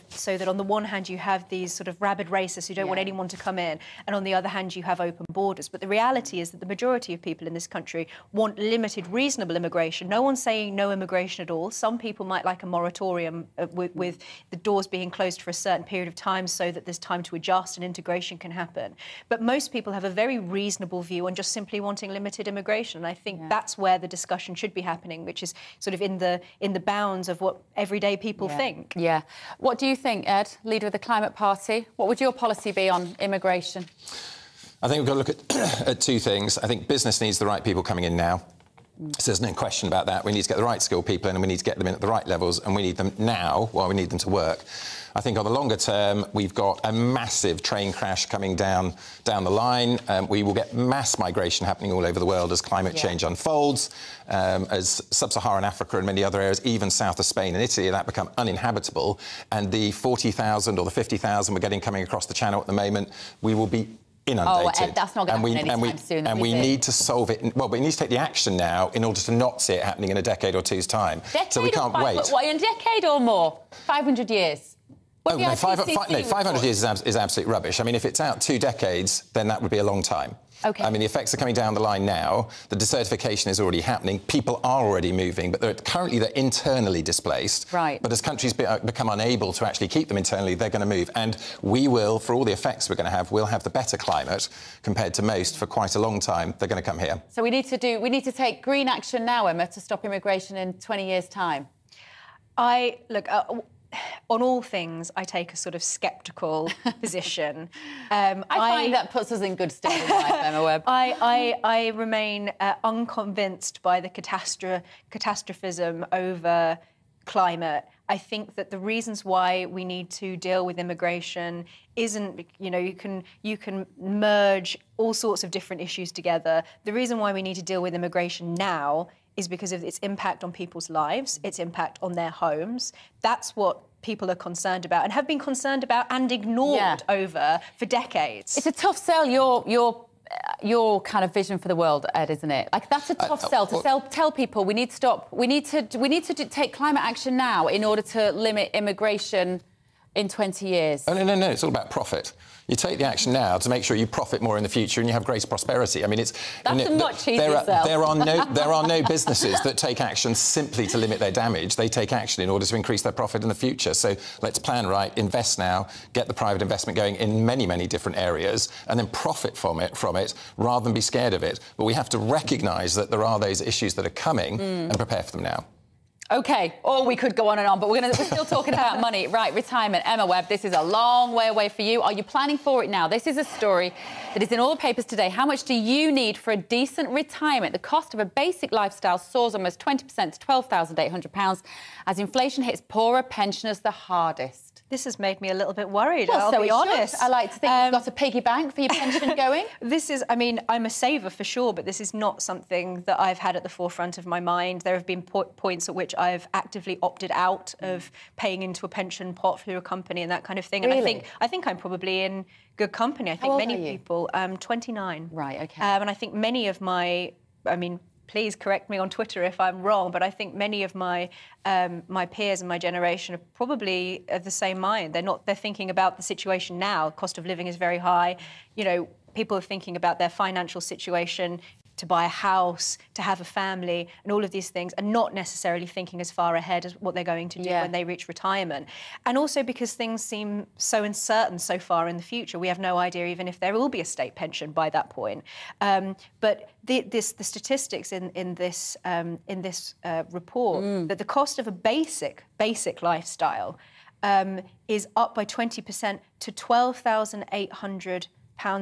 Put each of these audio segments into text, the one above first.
so that on the one hand you have these sort of rabid racists who don't want anyone to come in, and on the other hand you have open borders. But the reality is that the majority of people in this country want limited, reasonable immigration. No one's saying no immigration at all. Some people might like a moratorium with the doors being closed for a certain period of time so that there's time to adjust and integration can happen. But most people have a very reasonable view on just simply wanting limited immigration. And I think that's where the discussion should be happening, which is sort of in the bounds of what everyday people think. Yeah. What do you think, Ed, leader of the Climate Party? What would your policy be on immigration? I think we've got to look at two things. I think business needs the right people coming in now. So there's no question about that. We need to get the right skilled people in, and we need to get them in at the right levels, and we need them now while we need them to work. I think on the longer term, we've got a massive train crash coming down the line. We will get mass migration happening all over the world as climate change unfolds, as sub-Saharan Africa and many other areas, even south of Spain and Italy, that become uninhabitable. And the 40,000 or the 50,000 we're getting coming across the channel at the moment, we will be inundated. Oh, Ed, that's not going to happen anytime soon. And we need to solve it. Well, we need to take the action now in order to not see it happening in a decade or two's time. So we can't wait. What, in a decade or more? 500 years? Oh, no, 500 years is absolute rubbish. I mean, if it's out 2 decades, then that would be a long time. OK. I mean, the effects are coming down the line now. The desertification is already happening. People are already moving, but currently they're internally displaced. Right. But as countries become unable to actually keep them internally, they're going to move. And we will, for all the effects we're going to have, we'll have the better climate compared to most for quite a long time. They're going to come here. So we need to take green action now, Emma, to stop immigration in 20 years' time. On all things, I take a sort of sceptical position. I find that puts us in good stead in life, Emma Webb. I remain unconvinced by the catastrophism over climate. I think that the reasons why we need to deal with immigration isn't, you know, you can merge all sorts of different issues together. The reason why we need to deal with immigration now is because of its impact on people's lives, its impact on their homes. That's what people are concerned about and have been concerned about and ignored over for decades. It's a tough sell, your kind of vision for the world, Ed, isn't it? Like, that's a tough sell to tell people we need to stop. We need to take climate action now in order to limit immigration in 20 years. Oh, no, it's all about profit. You take the action now to make sure you profit more in the future and you have greater prosperity. I mean, that's a much easier sell. There are no businesses that take action simply to limit their damage. They take action in order to increase their profit in the future. So let's plan right, invest now, get the private investment going in many, many different areas, and then profit from it rather than be scared of it. But we have to recognise that there are those issues that are coming and prepare for them now. OK, we could go on and on, but we're still talking about money. Right, retirement. Emma Webb, this is a long way away for you. Are you planning for it now? This is a story that is in all the papers today. How much do you need for a decent retirement? The cost of a basic lifestyle soars almost 20% to £12,800 as inflation hits poorer pensioners the hardest. This has made me a little bit worried, well, I'll be honest. I like to think you've got a piggy bank for your pension going. I mean, I'm a saver for sure, but this is not something that I've had at the forefront of my mind. There have been points at which I've actively opted out of paying into a pension pot through a company and that kind of thing. Really? And I think I'm probably in good company. I think How old many are you? people, 29. Right, OK. And I think many of my, please correct me on Twitter if I'm wrong, but I think many of my my peers and my generation are probably of the same mind. They're thinking about the situation now. Cost of living is very high. You know, people are thinking about their financial situation, to buy a house, to have a family, and all of these things, and not necessarily thinking as far ahead as what they're going to do when they reach retirement. And also because things seem so uncertain so far in the future. We have no idea even if there will be a state pension by that point. But the statistics in this report, that the cost of a basic lifestyle is up by 20% to £12,800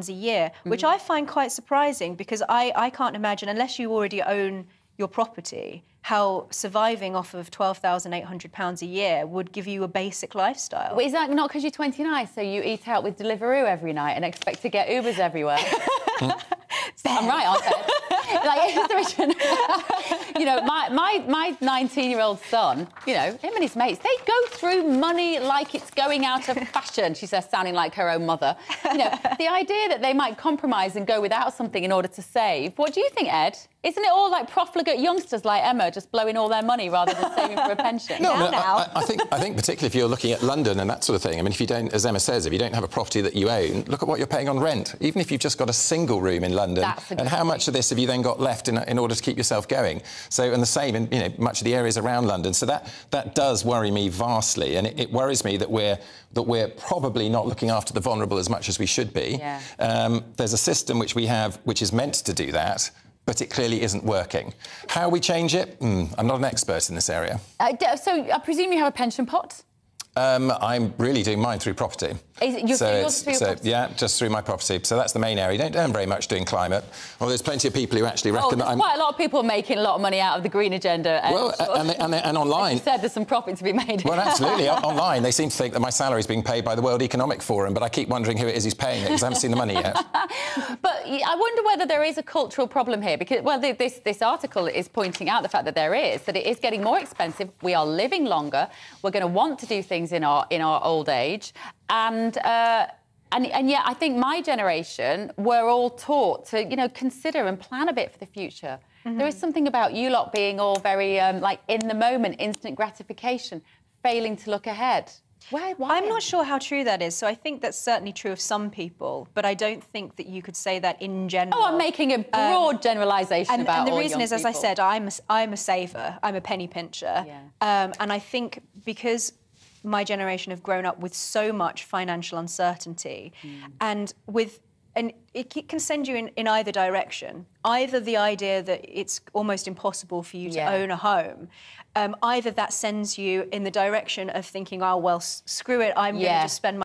a year, which I find quite surprising because I can't imagine, unless you already own your property, how surviving off of £12,800 a year would give you a basic lifestyle. Well, is that not because you're 29, so you eat out with Deliveroo every night and expect to get Ubers everywhere? I'm right, aren't I? You know, my 19-year-old son, you know, him and his mates, they go through money like it's going out of fashion, she says, sounding like her own mother. You know, the idea that they might compromise and go without something in order to save. What do you think, Ed? Isn't it all like profligate youngsters like Emma just blowing all their money rather than saving for a pension? No, I think particularly if you're looking at London and that sort of thing, I mean, if you don't, as Emma says, if you don't have a property that you own, look at what you're paying on rent. Even if you've just got a single room in London, and how much of this have you then got left in order to keep yourself going? So, and the same in, you know, much of the areas around London. So that does worry me vastly, and it worries me that we're probably not looking after the vulnerable as much as we should be. Yeah. There's a system which we have which is meant to do that, but it clearly isn't working. How we change it? I'm not an expert in this area. So I presume you have a pension pot? I'm really doing mine through property. Yours through your property? Yeah, just through my property. So that's the main area. You don't earn very much doing climate. Well, there's plenty of people who actually reckon that I'm... quite a lot of people making a lot of money out of the green agenda. Well, and online... Like you said, there's some profit to be made. Well, absolutely. Online, they seem to think that my salary is being paid by the World Economic Forum, but I keep wondering who it is who's paying it, because I haven't seen the money yet. But I wonder whether there is a cultural problem here, because, well, this article is pointing out the fact that there is, that it is getting more expensive. We are living longer. We're going to want to do things in our old age, and yet I think my generation were all taught to, you know, consider and plan a bit for the future. There is something about you lot being all very like in the moment, instant gratification, failing to look ahead. Why? I'm not sure how true that is. So I think that's certainly true of some people, but I don't think that you could say that in general. Oh, I'm making a broad generalisation about all And the young reason is, people. as I said, I'm a saver. I'm a penny pincher. Yeah. And I think because my generation have grown up with so much financial uncertainty, and it can send you in either direction. Either the idea that it's almost impossible for you to own a home, either that sends you in the direction of thinking, oh, well, screw it, I'm going to just spend my